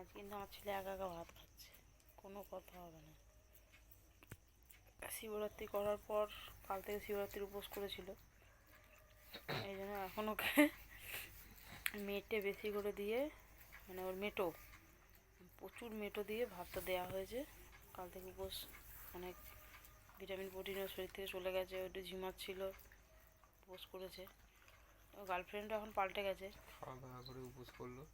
আজ কিন্তু আমার ছেলে একা একা ভাত খাচ্ছে, কোনো কথা হবে না। শিবরাত্রি করার পর কাল থেকে শিবরাত্রির উপোস করেছিল, এই জন্য এখন ওকে মেটে বেশি করে দিয়ে, মানে ওর মেটো প্রচুর মেটো দিয়ে ভাতটা দেওয়া হয়েছে। কাল থেকে উপোস, অনেক ভিটামিন প্রোটিনও শরীর থেকে চলে গেছে, ওইটা ঝিমাচ্ছিল, উপোস করেছে। গার্লফ্রেন্ডও এখন পাল্টে গেছে, খাওয়া দাওয়া করে উপোস করলো।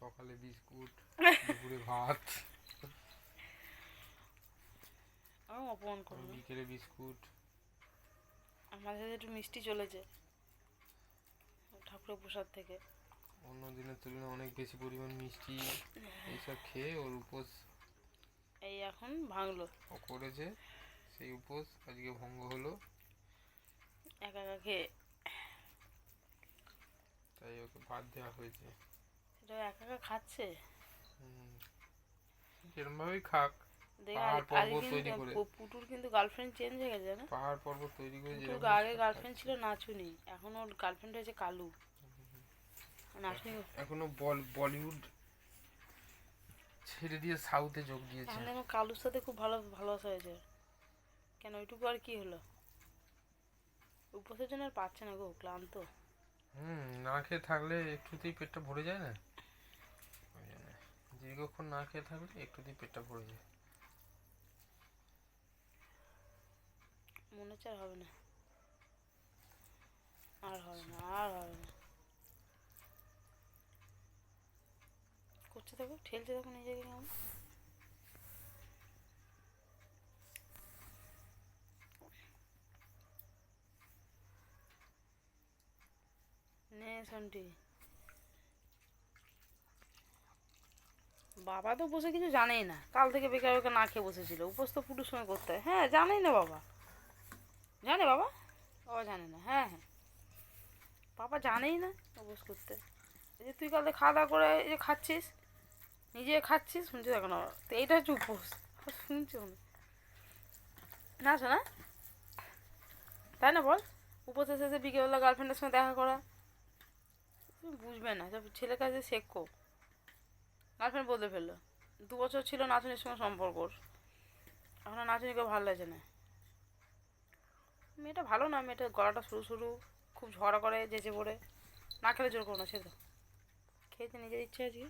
সকালে বিস্কুট, দুপুরে ভাত, আমি অপমান করবো না। বিকেলে বিস্কুট। আমাদের একটু মিষ্টি চলেছে ঠাকুরের প্রসাদ থেকে, অন্য দিনের তুলনায় অনেক বেশি পরিমাণ মিষ্টি এইসব খেয়ে ওর উপোস এই এখন ভাঙলো। ও করেছে, সেই উপোস আজকে ভঙ্গ হলো। একা একা খেয়ে তাই ওকে বাদ দেওয়া হয়েছে। সেটা একা একা খাচ্ছে। এরমভাবেই খাক। পুটুর কিন্তু গার্লফ্রেন্ড চেঞ্জ হয়ে গেছে না, পাহাড় পর্বত তৈরি করে। পুটুর আগে গার্লফ্রেন্ড ছিল নাচুনি, এখন ওর গার্লফ্রেন্ড হয়েছে কালু। নাচুনি এখনো বলিউড ছেড়ে দিয়ে সাউথে যোগ দিয়েছে। এখন যেন কালুর সাথে খুব ভালোবাসা হয়েছে। কেন ওইটুকু আর কি হলো, উপোসের জন্য আর পাচ্ছে না গো, ক্লান্ত। না খেয়ে থাকলে একটুতেই পেটটা ভরে যায় না, দীর্ঘক্ষণ না খেয়ে থাকলে একটুতেই পেটটা ভরে যায়। মনে হচ্ছে আর হবে না, আর হবে না, আর হবে না। করছে দেখো, ঠেলছে দেখো নিজেকে কেমন। নে সন্টি, বাবা তো বসে কিছু জানেই না, কাল থেকে বেকার বেকার না খেয়ে বসেছিল। উপোস তো পুটুর সময় করতে হয়। হ্যাঁ জানেই না বাবা, জানে বাবা, বাবা জানে না। হ্যাঁ হ্যাঁ, বাবা জানেই না উপোস করতে। এই যে তুই কাল থেকে খাওয়া দাওয়া করে এই যে খাচ্ছিস, নিজে খাচ্ছিস, শুনছি দেখো না, তো এইটা হচ্ছে উপোস। শুনছি না শোনা, তাই না বল? উপোসে শেষে বিকেলবেলা গার্লফ্রেন্ডের সঙ্গে দেখা করা, তুমি বুঝবে না, সব ছেলের কাছে শেখো। গার্লফ্রেন্ড বদলে ফেললো, 2 বছর ছিল নাচুনির সঙ্গে সম্পর্ক, এখন নাচুনিকে ভালো লাগছে না। মেয়েটা ভালো না, মেয়েটা গলাটা সরু সরু, খুব ঝগড়া করে, যেচে পড়ে। না খেলে জোর করো না, ছেড়ে দাও। খেয়েছে নিজের ইচ্ছে আজকে,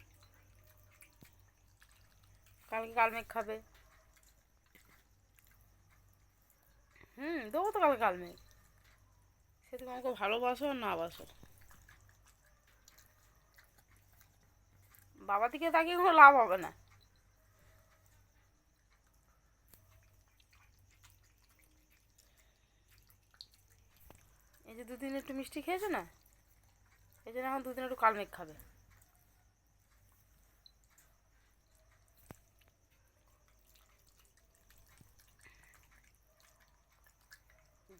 কালকে কালমেঘ খাবে। দেবো তো কালকে কালমেঘ, সে তুমি আমাকে ভালোবাসো আর না বাসো। বাবা দিকে তাকিয়ে কোনো লাভ হবে না। এই যে 2 দিন একটু মিষ্টি খেয়েছে না, এই জন্য এখন 2 দিন একটু কালমেঘ খাবে।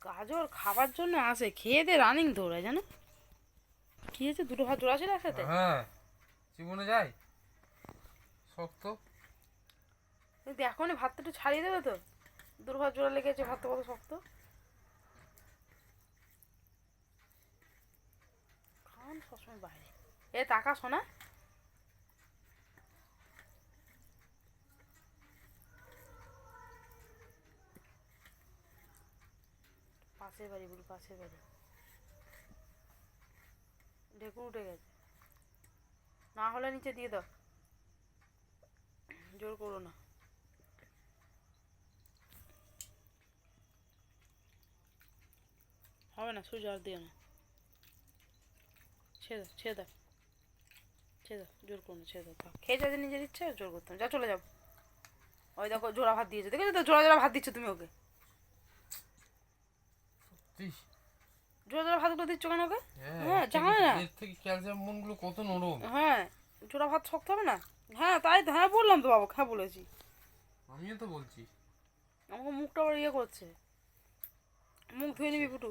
গাজর খাবার জন্য আসে, খেয়ে দিয়ে রানিং দৌড়ায়, জানো কি হয়েছে? 2টো ভাত জোড়া ছিল একসাথে। হ্যাঁ, জীবনে যায় শক্ত। দেখো নি ভাতটা একটু ছাড়িয়ে দেবে তো, 2টো ভাত জোড়া লেগেছে, ভাতটা কত শক্ত। খান সবসময় বাইরে, এ টাকা শোনা। পাশের বাড়ি বলি, পাশের বাড়ি ঢেকুর উঠে গেছে, না হলে নিচে দিয়ে দাও, জোর করো না। হবে না, সূর্য আর দিও না, ছেড়ে দাও, ছেড়ে দাও, ছেড়ে দাও, জোর করো না, ছেড়ে দাও। খেয়ে যাবে নিজের ইচ্ছে, জোর করতাম, যা চলে যাও। ওই দেখো জোড়া ভাত দিয়েছে, দেখেছো তো, জোড়া জোড়া ভাত দিচ্ছ তুমি ওকে, জোড়া জোড়া ভাতগুলো দিচ্ছ কেন ওকে? হ্যাঁ জানে না, এর থেকে ক্যালসিয়াম মনগুলো কত নরম। হ্যাঁ জোড়া ভাত শক্ত হবে না। হ্যাঁ তাই তো, হ্যাঁ বললাম তো বাবা, হ্যাঁ বলেছি। আমিও তো বলছি। আমাকে মুখটা আবার ইয়ে করছে, মুখ ধুয়ে নিবি পুটু,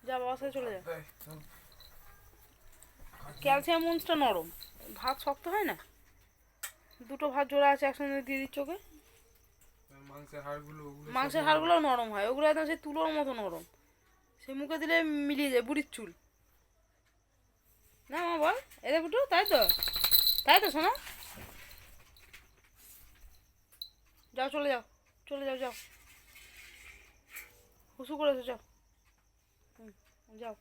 যা বাবার সাথে চলে যা। ক্যালসিয়াম মন্সটা নরম, ভাত শক্ত হয় না। 2টো ভাত জোড়া আছে একসঙ্গে দিয়ে দিচ্ছ ওকে। মাংসের হাড়গুলোও নরম হয়, ওগুলো একদম সেই তুলোর মতো নরম, সে মুখে দিলে মিলিয়ে যায় বুড়ির চুল। না মা বল, এদের ফুটু, তাই তো, তাই তো শোনা। যাও চলে যাও, চলে যাও, যাও হুসু করে এসো, যাও। হুম, যাও।